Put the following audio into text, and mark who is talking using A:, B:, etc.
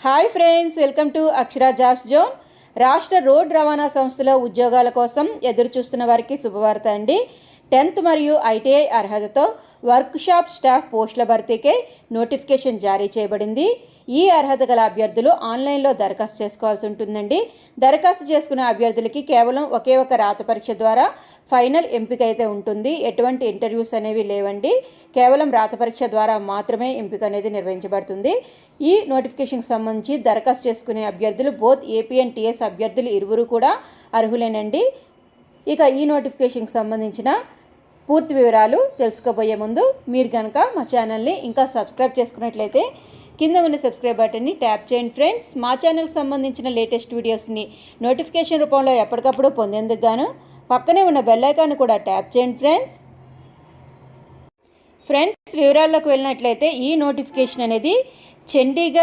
A: Hi friends, welcome to Akshara jobs zone. రాష్ట్ర road రవాణా సంస్థలో ఉద్యోగాల కోసం ఎదురు చూస్తున్న వారికి శుభవార్త అండి. 10th మరియు ఐటీఐ అర్హతతో వర్క్షాప్ స్టాఫ్ పోస్టుల భర్తీకే నోటిఫికేషన్ జారీ చేయబడింది. ఈ అర్హత గల అభ్యర్థులు ఆన్లైన్లో దరఖాస్తు చేసుకోవాల్సి ఉంటుందండి. దరఖాస్తు చేసుకున్న అభ్యర్థులకి కేవలం ఒకే ఒక రాత పరీక్ష ద్వారా ఫైనల్ ఎంపిక అయితే ఉంటుంది. ఎటువంటి ఇంటర్వ్యూస్ అనేవి లేవండి. కేవలం రాత పరీక్ష ద్వారా మాత్రమే ఎంపిక అనేది నిర్వహించబడుతుంది. ఈ నోటిఫికేషన్కి సంబంధించి దరఖాస్తు చేసుకునే అభ్యర్థులు బోత్ ఏపీ అండ్ టీఎస్ అభ్యర్థులు ఇరువురు కూడా అర్హులేనండి. ఇక ఈ నోటిఫికేషన్కి సంబంధించిన పూర్తి వివరాలు తెలుసుకోబోయే ముందు మీరు కనుక మా ఛానల్ని ఇంకా సబ్స్క్రైబ్ చేసుకున్నట్లయితే కింద ఉన్న సబ్స్క్రైబ్ బటన్ని ట్యాప్ చేయండి ఫ్రెండ్స్. మా ఛానల్కి సంబంధించిన లేటెస్ట్ వీడియోస్ని నోటిఫికేషన్ రూపంలో ఎప్పటికప్పుడు పొందేందుకు గాను పక్కనే ఉన్న బెల్ ఐకాన్ కూడా ట్యాప్ చేయండి ఫ్రెండ్స్. వివరాల్లోకి వెళ్ళినట్లయితే ఈ నోటిఫికేషన్ అనేది చండీగఢ్